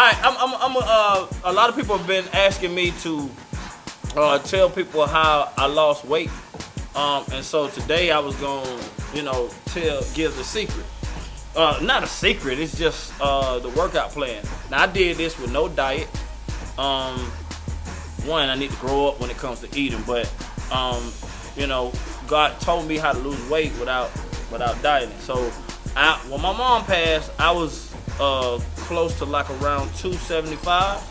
right, a lot of people have been asking me to tell people how I lost weight. And so today I was gonna, give the secret. Not a secret, it's just the workout plan. Now I did this with no diet. One, I need to grow up when it comes to eating, but God told me how to lose weight without dieting. So when my mom passed, I was close to like around 275.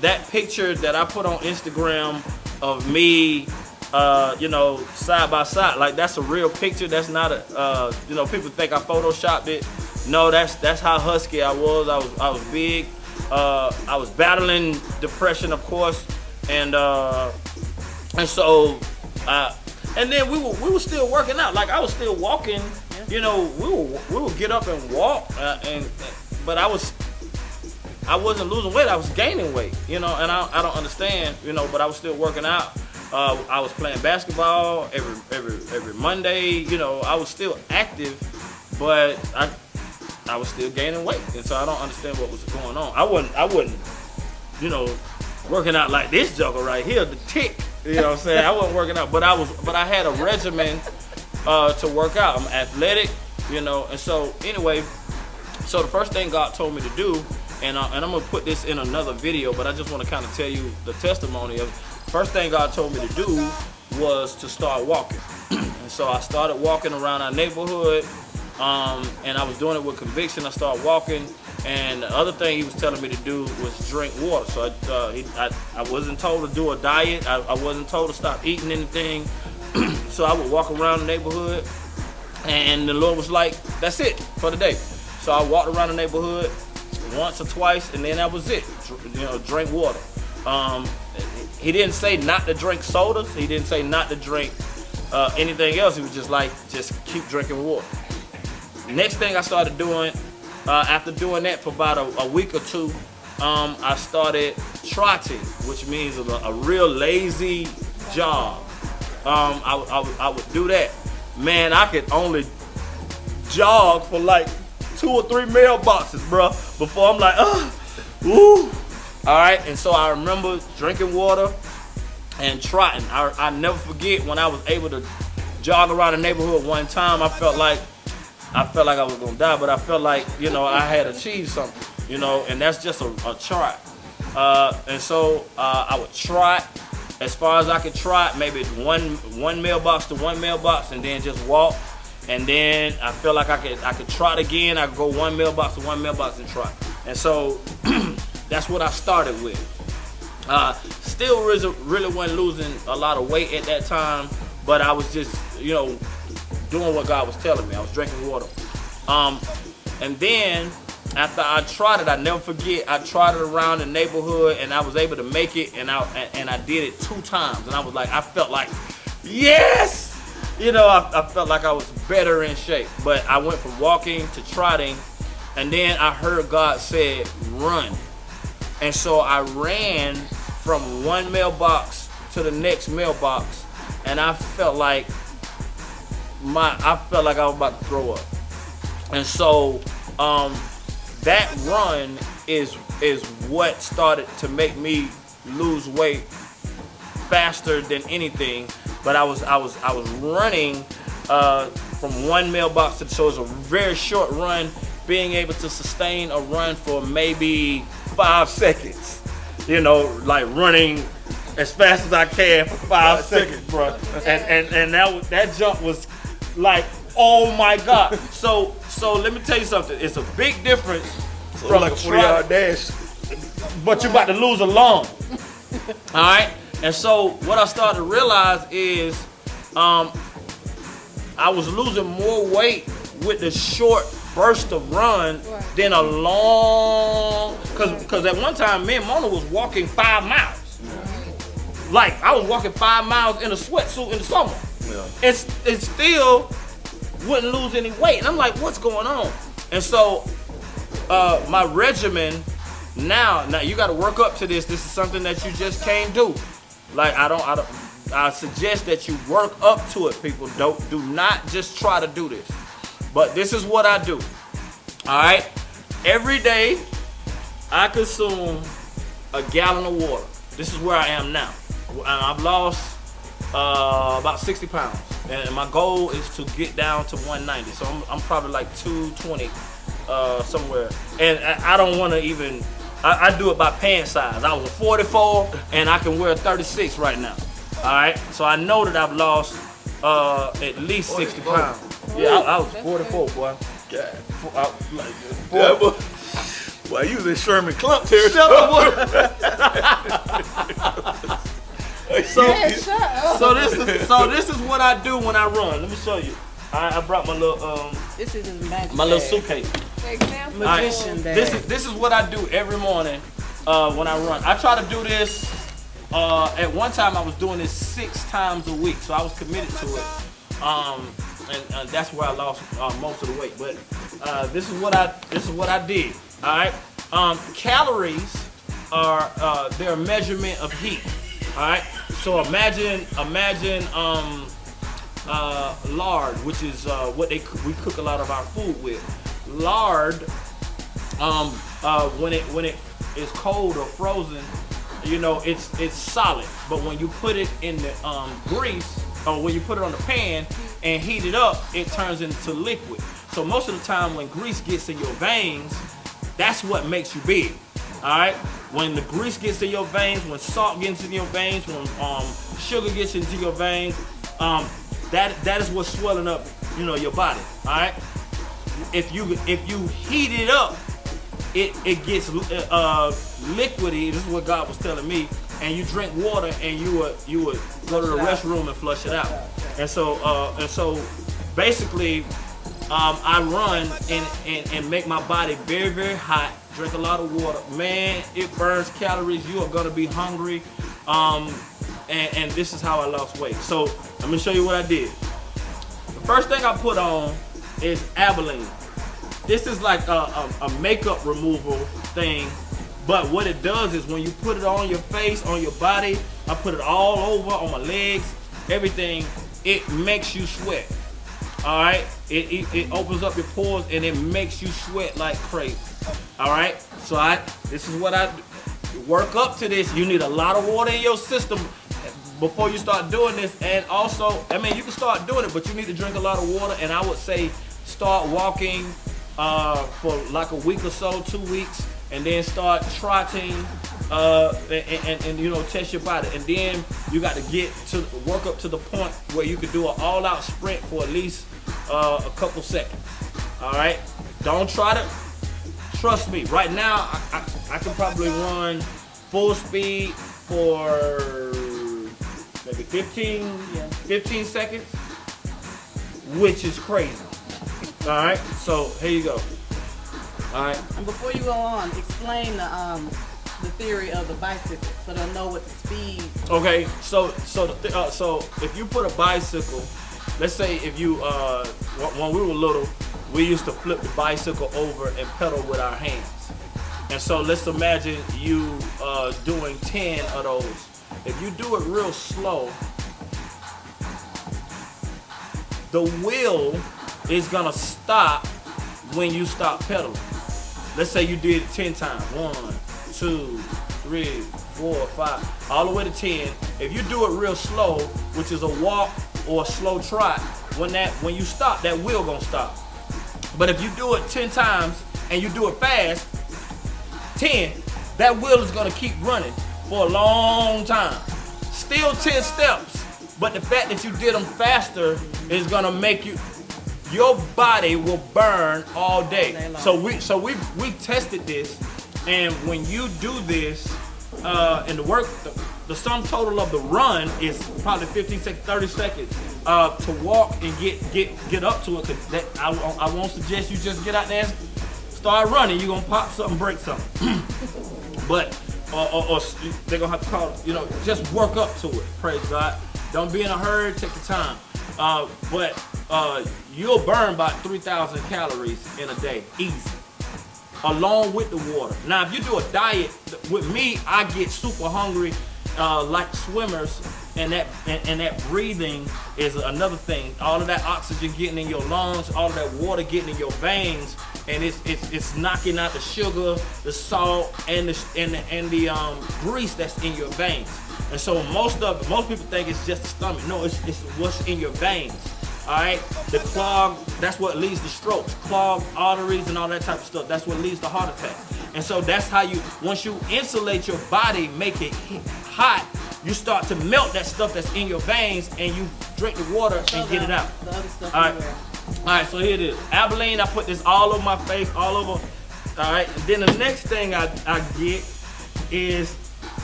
That picture that I put on Instagram of me side by side, like that's a real picture. That's not a people think I photoshopped it. No, that's how husky I was. I was big. I was battling depression, of course, and so and then we were still working out. Like I was still walking. We would get up and walk, but I wasn't losing weight. I was gaining weight. And I don't understand. But I was still working out. I was playing basketball every Monday. I was still active, but I was still gaining weight, and so I don't understand what was going on. I wasn't, working out like this joker right here, the tick. You know what I'm saying? I wasn't working out, but I had a regimen to work out. I'm athletic, and so anyway, so the first thing God told me to do, and I'm gonna put this in another video, but I just want to kind of tell you the testimony of. First thing God told me to do was to start walking. And so I started walking around our neighborhood, and I was doing it with conviction. I started walking, and the other thing he was telling me to do was drink water. So I wasn't told to do a diet. I wasn't told to stop eating anything. So I would walk around the neighborhood, and the Lord was like, that's it for the day. So I walked around the neighborhood once or twice, and then that was it. Drink water. He didn't say not to drink sodas. He didn't say not to drink anything else. He was just like, just keep drinking water. Next thing I started doing, after doing that for about a week or two, I started trotting, which means a real lazy jog. I would do that. Man, I could only jog for like 2 or 3 mailboxes, bro, before I'm like, woo. All right, and so I remember drinking water and trotting. I never forget when I was able to jog around the neighborhood one time. I felt like I was gonna die, but I felt like I had achieved something, and that's just a trot. And so I would trot as far as I could trot, maybe one mailbox to one mailbox, and then just walk. And then I felt like I could trot again. I could go one mailbox to one mailbox and trot. And so. That's what I started with. Still really wasn't losing a lot of weight at that time, but I was just, doing what God was telling me. I was drinking water. And then after I trotted, I never forget, I trotted around the neighborhood and I was able to make it, and I did it 2 times. And I was like, I felt like, yes! I felt like I was better in shape. But I went from walking to trotting, and then I heard God said, run. And so I ran from one mailbox to the next mailbox, and I felt like I was about to throw up. And so that run is what started to make me lose weight faster than anything. But I was running from one mailbox to, so it was a very short run, being able to sustain a run for maybe 5 seconds, like running as fast as I can for 5 seconds, bro. And that jump was like, oh my God. So let me tell you something. It's a big difference from like a 40-yard dash, but you're about to lose a lung. All right. And so what I started to realize is, I was losing more weight with the short burst of run than a long, because at one time me and Mona was walking 5 miles. Like I was walking 5 miles in a sweatsuit in the summer. It still wouldn't lose any weight, and I'm like, what's going on? And so my regimen now you got to work up to this. This is something that you just can't do. Like I suggest that you work up to it, people. Do not just try to do this. But this is what I do. All right. Every day I consume a gallon of water. This is where I am now. I've lost about 60 pounds, and my goal is to get down to 190. So I'm probably like 220 somewhere. And I don't want to even. I do it by pant size. I was a 44, and I can wear a 36 right now. All right, so I know that I've lost at least 60 pounds. Yeah, I was 44, boy. God. Boy, you was in Sherman Clump territory. So this is what I do when I run. Let me show you. I brought my little This is his magic my little bag. suitcase. Magician bag. This is what I do every morning when I run. I try to do this. At one time I was doing this 6 times a week, so I was committed to it. And that's where I lost most of the weight. But this is what I did. All right. Calories are they're a measurement of heat. All right. So imagine lard, which is what we cook a lot of our food with. Lard, when it is cold or frozen, you know it's solid. But when you put it in the grease, or when you put it on the pan and heat it up, it turns into liquid. So most of the time when grease gets in your veins, that's what makes you big. All right. When the grease gets in your veins, when salt gets in your veins, when sugar gets into your veins, that is what's swelling up, you know, your body. All right. If you heat it up, it gets liquidy. This is what God was telling me. And you drink water, and you would go to the restroom and flush it out. And so basically, I run and make my body very, very hot. Drink a lot of water. Man, it burns calories. You are gonna be hungry. And this is how I lost weight. So let me show you what I did. The first thing I put on is Abilene. This is like a makeup removal thing, but what it does is when you put it on your face, on your body, I put it all over, on my legs, everything, it makes you sweat. All right, it opens up your pores and it makes you sweat like crazy. All right, so this is what I work up to this. You need a lot of water in your system before you start doing this. And also, I mean, you can start doing it, but you need to drink a lot of water. And I would say start walking for like a week or so, 2 weeks, and then start trotting and you know, test your body. And then you got to work up to the point where you can do an all-out sprint for at least a couple seconds. All right, don't try to. Trust me. Right now, I can probably run full speed for maybe 15 seconds, which is crazy. All right, so here you go. All right. And before you go on, explain the theory of the bicycle, so they'll know what the speed. Okay, so if you put a bicycle, let's say if you when we were little, we used to flip the bicycle over and pedal with our hands. And so let's imagine you doing 10 of those. If you do it real slow, the wheel is gonna stop when you stop pedaling. Let's say you did it 10 times. 1, 2, 3, 4, 5, all the way to 10. If you do it real slow, which is a walk or a slow trot, when you stop, that wheel gonna stop. But if you do it 10 times and you do it fast, 10, that wheel is gonna keep running for a long time. Still 10 steps, but the fact that you did them faster is gonna make your body will burn all day. So we tested this, and when you do this, and the sum total of the run is probably 15 seconds, 30 seconds to walk and get up to it. Cause I won't suggest you just get out there and start running. You're gonna pop something, break something. But or they're gonna have to call, you know, just work up to it. Praise God. Don't be in a hurry. Take your time. But you'll burn about 3,000 calories in a day, easy, along with the water. Now, if you do a diet, with me, I get super hungry, like swimmers, and that breathing is another thing. All of that oxygen getting in your lungs, all of that water getting in your veins, and it's knocking out the sugar, the salt, and the grease that's in your veins. And so most people think it's just the stomach. No, it's what's in your veins. All right, the clog, that's what leads to strokes, clogged arteries and all that type of stuff. That's what leads to heart attacks. And so that's how once you insulate your body, make it hot, you start to melt that stuff that's in your veins, and you drink the water and get it out. The other stuff All right, so here it is. Abilene, I put this all over my face, all over. All right, and then the next thing I get is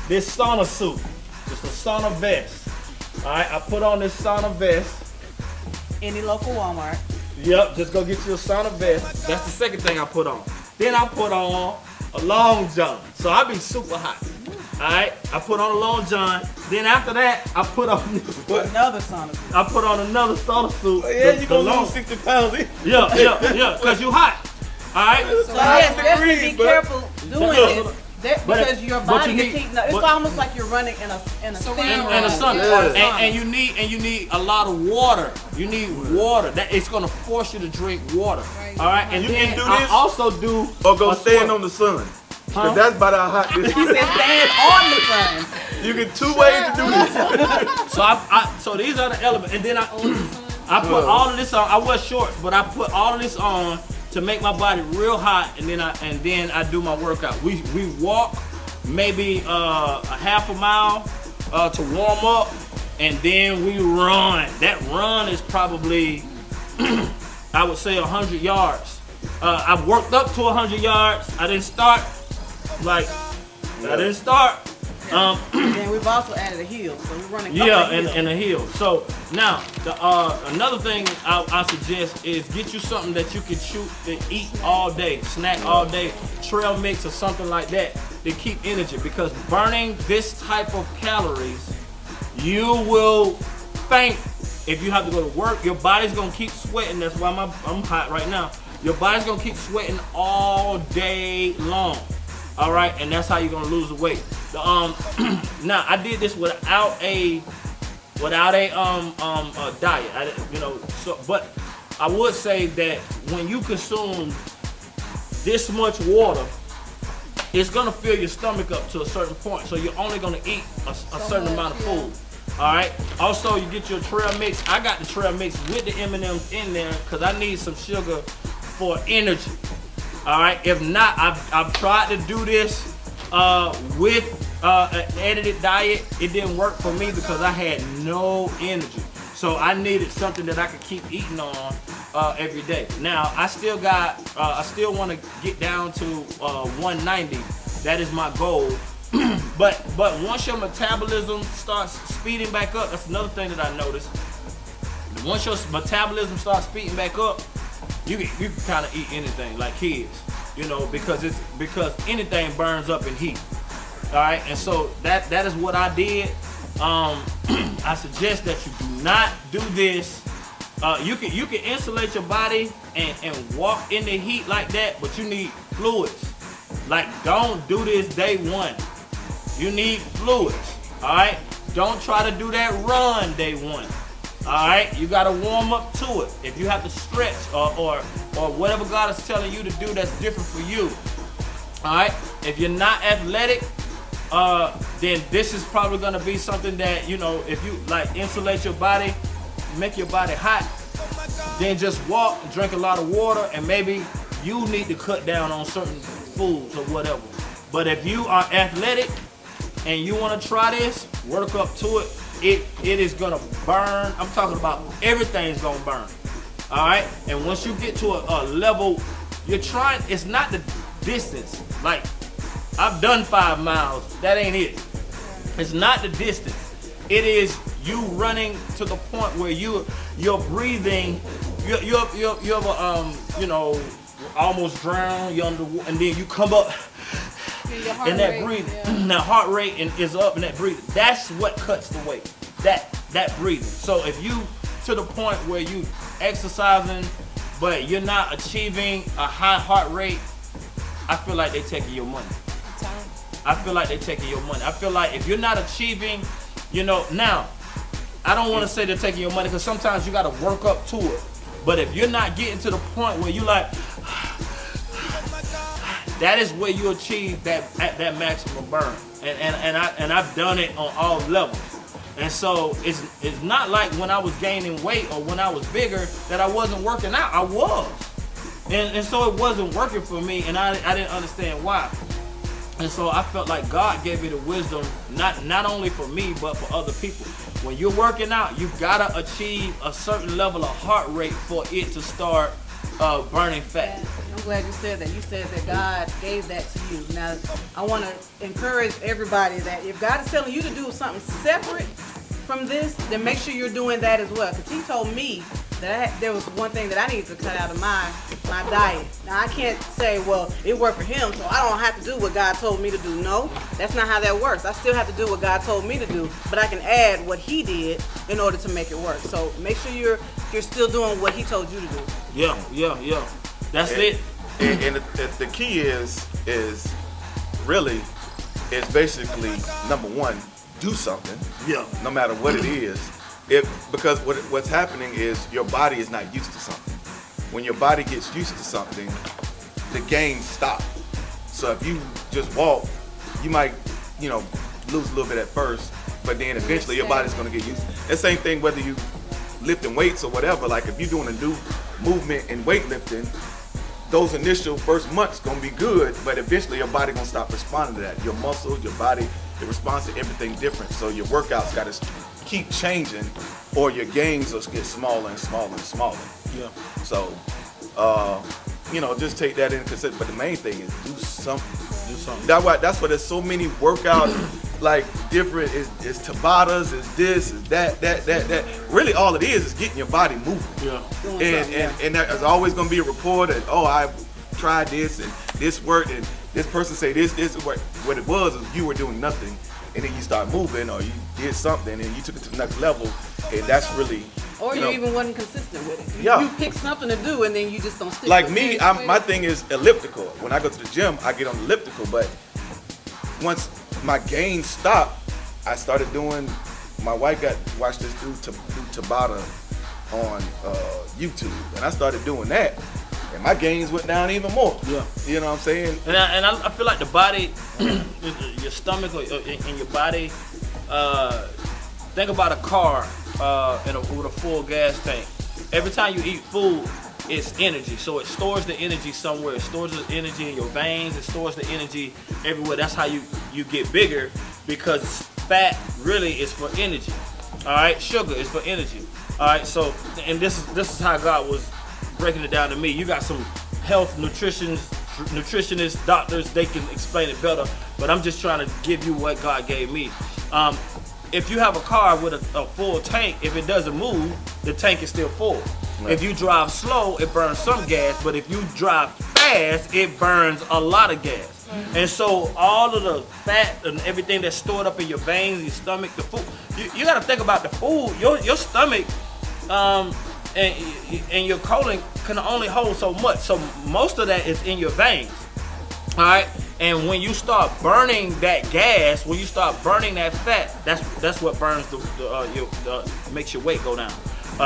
this sauna suit. It's a sauna vest. All right, I put on this sauna vest. Any local Walmart. Yep, just go get you a sauna vest. That's the second thing I put on. Then I put on a long john. So I be super hot. Alright, I put on a long john. Then after that, I put on another sauna suit. I put on another sauna suit. Yeah, you gonna lose 60 pounds. Yeah, because you hot. Alright? So yes, definitely be careful doing this. Because your body is heating up. It's almost like you're running in a steam room. And the sun. And you need a lot of water. You need water. That it's gonna force you to drink water. Right. All right. And you then can do I this, also do or go stand on the sun. Huh? That's about how hot this is. He said stand on the sun. You get 2 ways to do this. So these are the elements. And then I put all of this on. I wear shorts, but I put all of this on to make my body real hot, and then I do my workout. We walk maybe a half a mile to warm up, and then we run. That run is probably I would say 100 yards. I've worked up to 100 yards. I didn't start. And we've also added a heel, so we're running. And a heel. So now, another thing I suggest is get you something that you can shoot and eat all day, snack all day, trail mix or something like that to keep energy. Because burning this type of calories, you will faint if you have to go to work. Your body's gonna keep sweating. That's why I'm hot right now. Your body's gonna keep sweating all day long. All right, and that's how you're gonna lose the weight. Now I did this without a diet. But I would say that when you consume this much water, it's gonna fill your stomach up to a certain point. So you're only gonna eat a certain amount of food. All right. Also, you get your trail mix. I got the trail mix with the M&Ms in there because I need some sugar for energy. All right. If not, I've tried to do this with an edited diet. It didn't work for me because I had no energy. So I needed something that I could keep eating on every day. Now I still want to get down to 190. That is my goal. but once your metabolism starts speeding back up, that's another thing that I noticed. Once your metabolism starts speeding back up, you can kind of eat anything like kids, because anything burns up in heat. All right, and so that is what I did. I suggest that you do not do this. You can insulate your body and walk in the heat like that, but you need fluids. Like, don't do this day one. You need fluids. All right, don't try to do that run day one. All right, you gotta warm up to it. If you have to stretch or whatever God is telling you to do, that's different for you. All right, if you're not athletic, then this is probably gonna be something that, if you like insulate your body, make your body hot, then just walk and drink a lot of water, and maybe you need to cut down on certain foods or whatever. But if you are athletic and you want to try this, work up to it. It is gonna burn. I'm talking about everything's gonna burn. All right. And once you get to a level, it's not the distance. Like, I've done 5 miles. That ain't it. It's not the distance. It is you running to the point where you're breathing. You're almost drown. You're under, and then you come up. And that breathing, that heart rate is up, and that breathing. That's what cuts the weight. That breathing. So if you to the point where you exercising, but you're not achieving a high heart rate, I feel like they're taking your money. I feel like if you're not achieving, now, I don't want to say they're taking your money because sometimes you got to work up to it. But if you're not getting to the point where you like, that is where you achieve that maximum burn. And I've done it on all levels. And so it's not like when I was gaining weight or when I was bigger that I wasn't working out. I was. And so it wasn't working for me, and I didn't understand why. And so I felt like God gave me the wisdom, not only for me, but for other people. When you're working out, you gotta achieve a certain level of heart rate for it to start burning fat. I'm glad you said that. You said that God gave that to you. Now, I want to encourage everybody that if God is telling you to do something separate from this, then make sure you're doing that as well. Because He told me that there was one thing that I needed to cut out of my diet. Now, I can't say, well, it worked for him, so I don't have to do what God told me to do. No, that's not how that works. I still have to do what God told me to do, but I can add what He did in order to make it work. So make sure you're still doing what He told you to do. Yeah. That's it. And the key is basically number one, do something. Yeah. No matter what it is. Because what's happening is your body is not used to something. When your body gets used to something, the gains stop. So if you just walk, you might, lose a little bit at first, but then eventually your body's gonna get used to it. The same thing whether you lifting weights or whatever. Like if you're doing a new movement in weightlifting, those initial first months gonna be good, but eventually your body gonna stop responding to that. Your muscles, your body, it responds to everything different. So your workouts gotta keep changing, or your gains will get smaller and smaller and smaller. Yeah. So, just take that into consideration. But the main thing is do something. Do something. That's why there's so many workouts, like different. Is Tabatas, is this, is that. Really, all it is getting your body moving. Yeah. And there's always gonna be a report that I tried this and this worked and this person say this worked. What it was you were doing nothing. And then you start moving, or you did something, and you took it to the next level, and that's really. Or you even wasn't consistent with it. Yeah. You pick something to do, and then you just don't stick. Like with me, it. my thing is elliptical. When I go to the gym, I get on the elliptical. But once my gains stopped, I started doing. My wife watched this dude do Tabata on YouTube, and I started doing that. And my gains went down even more. Yeah. You know what I'm saying? And I feel like the body, your stomach and your body, think about a car with a full gas tank. Every time you eat food, it's energy. So it stores the energy somewhere. It stores the energy in your veins. It stores the energy everywhere. That's how you get bigger, because fat really is for energy. All right? Sugar is for energy. All right? So, and this is how God was breaking it down to me. You got some health nutritionists, doctors, they can explain it better, but I'm just trying to give you what God gave me. If you have a car with a full tank, if it doesn't move, the tank is still full. Right. If you drive slow, it burns some gas, but if you drive fast, it burns a lot of gas. Mm-hmm. And so all of the fat and everything that's stored up in your veins, your stomach, the food, you got to think about the food. Your stomach and your colon can only hold so much. So most of that is in your veins. All right? And when you start burning that gas, when you start burning that fat, that's what burns makes your weight go down.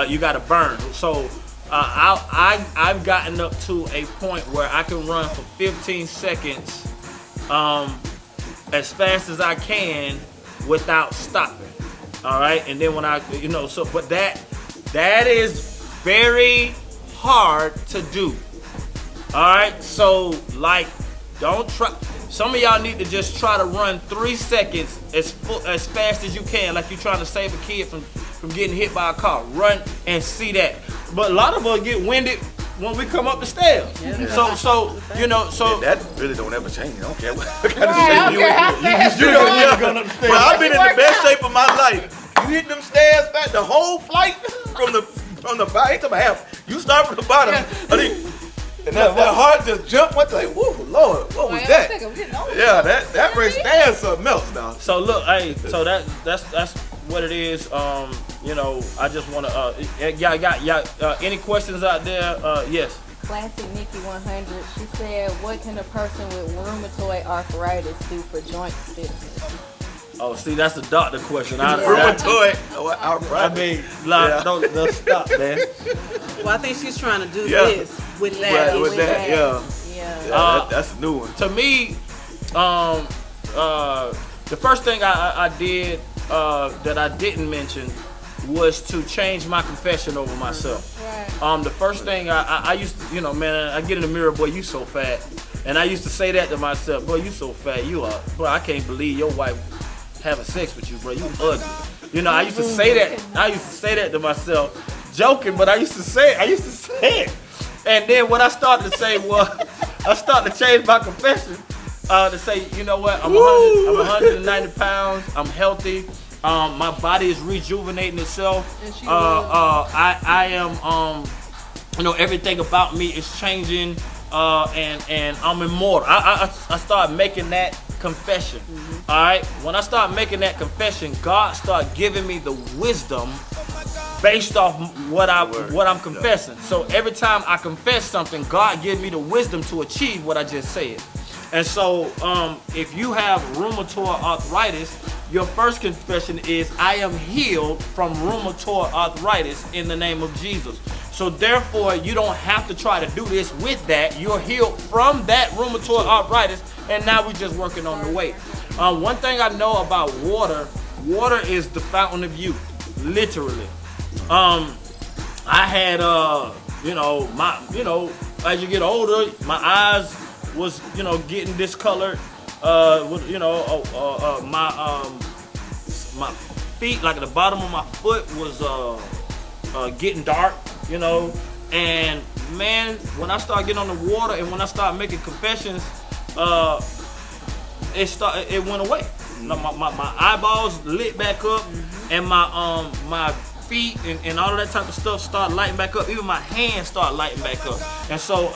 You got to burn. So I've gotten up to a point where I can run for 15 seconds as fast as I can without stopping. All right? And then when but that is very hard to do. All right, so don't try. Some of y'all need to just try to run 3 seconds as fast as you can, like you're trying to save a kid from getting hit by a car. Run and see that. But a lot of us get winded when we come up the stairs. Yeah. So that really don't ever change. I don't care what kind of shape you in. Going up the stairs. Well, I've been in the best shape of my life. You hit them stairs back the whole flight from the bottom to my half. You start from the bottom. And that heart just jumped. What the whoa, Lord, what was that? Yeah, that right there is something else now. So look, so that's what it is. I just want to. Y'all got any questions out there? Yes. Classic Nikki 100. She said, "What can a person with rheumatoid arthritis do for joint stiffness?" Oh, see, that's a doctor question. Rheumatoid arthritis. Don't stop, man. Well, I think she's trying to do this with that. That's a new one. To me, the first thing I did that I didn't mention was to change my confession over myself. Right. The first thing I used to, man, I get in the mirror, boy, you so fat. And I used to say that to myself, boy, you so fat, bro, I can't believe your wife having sex with you, bro, you ugly. I used to say that to myself, joking, but I used to say it. And then when I started to say, I started to change my confession to say, you know what, I'm 190 pounds, I'm healthy. My body is rejuvenating itself. I am, everything about me is changing, and I'm immortal. I started making that confession. All right. When I start making that confession, God started giving me the wisdom based off what I'm confessing. So every time I confess something, God gives me the wisdom to achieve what I just said. And so, if you have rheumatoid arthritis, your first confession is, I am healed from rheumatoid arthritis in the name of Jesus. So therefore, you don't have to try to do this with that. You're healed from that rheumatoid arthritis, and now we're just working on the weight. One thing I know about water is the fountain of youth, literally. I had, as you get older, my eyes was, getting discolored. My feet, like at the bottom of my foot, was getting dark, And man, when I started getting on the water and when I started making confessions, it went away. My eyeballs lit back up, and my feet and all of that type of stuff started lighting back up. Even my hands started lighting back up. And so,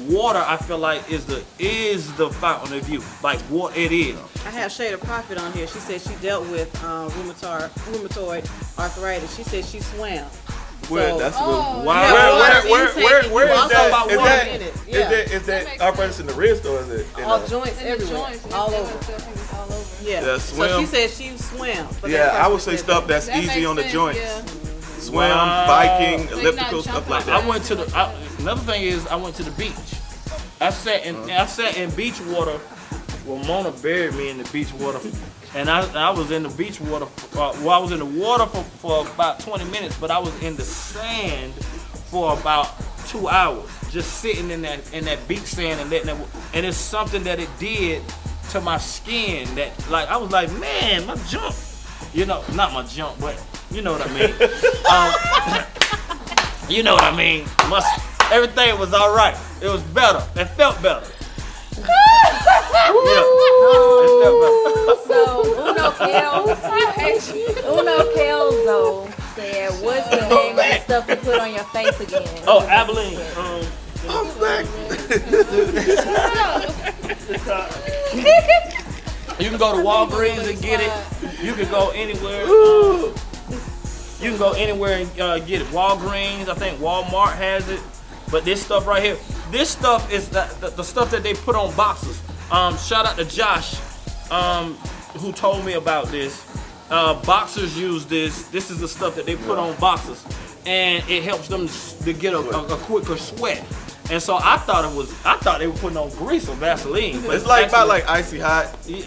water, I feel like is the fountain of youth. Like what it is. I have Shade of Prophet on here. She said she dealt with rheumatoid arthritis. She said she swam. Where that's Wow. where is that? Is that Yeah. arthritis in the wrist or is it in All the joints In the everywhere, joints, all they over. would tell people all over. Yeah. Yeah, So swim. she said she swam. But Yeah, that I would person say said stuff that's That easy makes on the sense, joints. yeah. Swim, Wow. biking, So you're elliptical, not stuff like jumping. I that. went to another thing is I went to the beach. I sat in beach water. Ramona buried me in the beach water, and I was in the beach water. I was in the water for about 20 minutes, but I was in the sand for about 2 hours, just sitting in that beach sand and letting it. And it's something that it did to my skin that, like, I was like, man, my junk. Not my junk, but you know what I mean. You know what I mean. Everything was all right. It was better. It felt better. Yeah. It felt better. So Uno Kelzo said, "What's the name of the stuff you put on your face again?" Oh, Abilene. I'm back. You can go to Walgreens and get it. You can go anywhere. You can go anywhere and get it. Walgreens, I think Walmart has it. But this stuff right here, this stuff is the stuff that they put on boxes. Shout out to Josh, who told me about this. Boxers use this. This is the stuff that they put on boxers, and it helps them to get a quicker sweat. And so I thought they were putting on grease or Vaseline. But It's like about like icy hot, yeah,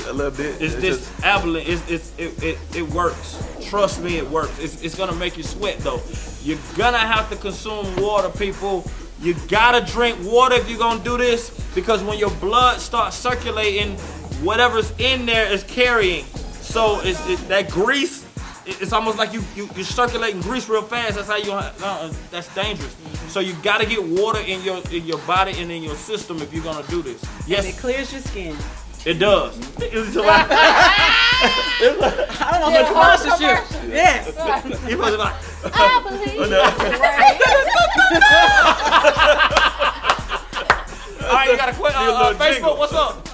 a little bit. it's this Abilene. It works. Trust me, it works. It's gonna make you sweat though. You're gonna have to consume water, people. You gotta drink water if you're gonna do this, because when your blood starts circulating, whatever's in there is carrying. So that grease. It's almost like you're circulating grease real fast. That's how that's dangerous. So you gotta get water in your body and in your system if you're gonna do this. Yes, And it clears your skin. it does. I don't know if it's sponsorship. Yes. You was like, I believe. all right, you got a question? Facebook, what's up?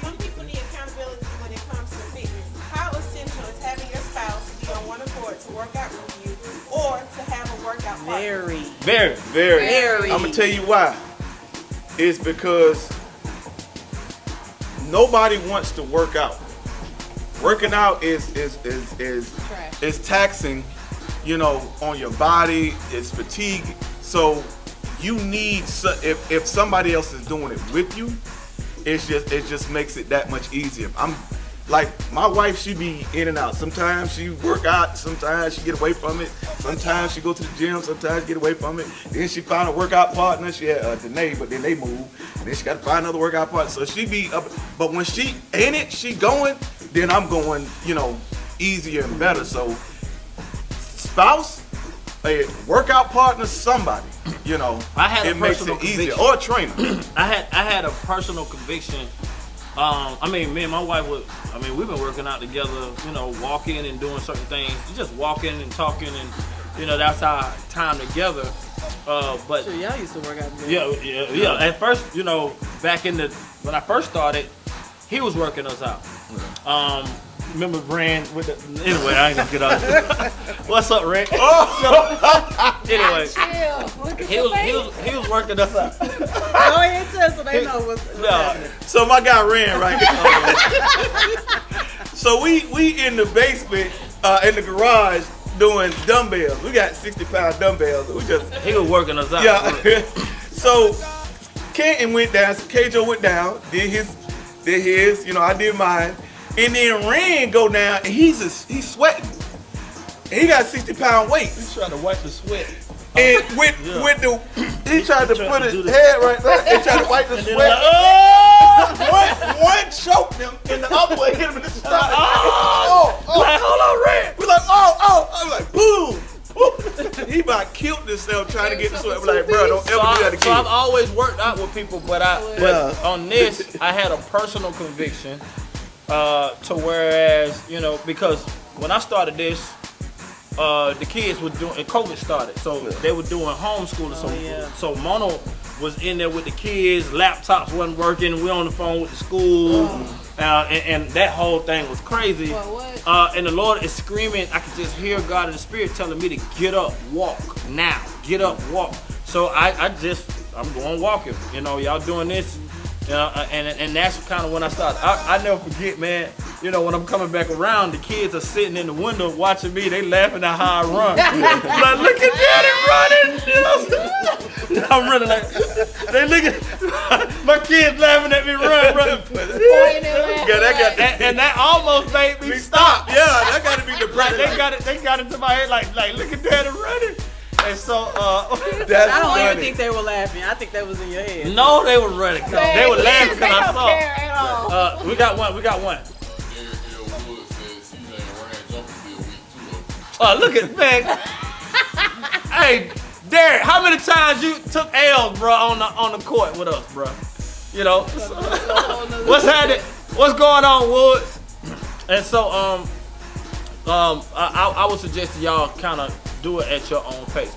Some people need accountability when it comes to fitness. How essential is having your spouse be on one accord to work out with you, or to have a workout partner? Very. Very. I'm gonna tell you why. It's because nobody wants to work out. Working out is taxing, on your body. It's fatigue. So you need if somebody else is doing it with you, it just makes it that much easier. I'm like my wife, she be in and out. Sometimes she work out, sometimes she get away from it. Sometimes she go to the gym, sometimes get away from it. Then she find a workout partner. She had Danae, but then they move. And then she got to find another workout partner. So she be up. But when she in it, she going. Then I'm going, easier and better. So spouse, a workout partner, somebody, I had a it makes personal it easier. conviction. Or a trainer. I had a personal conviction. Me and my wife we've been working out together, walking and doing certain things, just walking and talking, and that's our time together. But Sure, y'all used to work out together. yeah. At first, back when I first started, he was working us out. Remember Rand with the, anyway, I ain't gonna get out. What's up, Rand? Anyway, he was working us out. Go ahead, tell so they know what's happening. So my guy ran right now. So we in the basement, in the garage doing dumbbells. We got 60-pound dumbbells. He was working us out. Yeah. So Canton went down. So Kjo went down. Did his. I did mine. And then Ren go down and he's sweating. And he got 60-pound weight. He's trying to wipe the sweat. And he tried to put his head right there and tried to wipe the sweat. One choked him and the other one hit him in the stomach. Like, hold on, Ren. We're like, I'm like, boom. He about killed himself trying to get the sweat. We're like, bro, don't ever do that again. So I've always worked out with people, but on this, I had a personal conviction to whereas, because when I started this, the kids were doing, and COVID started, so they were doing homeschooling. So Mono was in there with the kids, laptops wasn't working, we on the phone with the school, and that whole thing was crazy. And the Lord is screaming, I could just hear God in the Spirit telling me to get up, walk now, get up, walk. So I'm going walking, y'all doing this. And that's kind of when I started. I never forget, man. When I'm coming back around, the kids are sitting in the window watching me. They laughing at how I run. Like, look at Daddy running. I'm running like they looking. My kids laughing at me run. And that almost made me stop. Yeah, that got to be the Like they got into my head like look at Daddy running. And so, I don't even think they were laughing. I think that was in your head. No, they were running. They were laughing because I saw. Care at all. We got one. Look at man. Hey, Derek, how many times you took L's, bro, on the court with us, bro? What's happening? What's going on, Woods? And so, I would suggest y'all kind of do it at your own pace.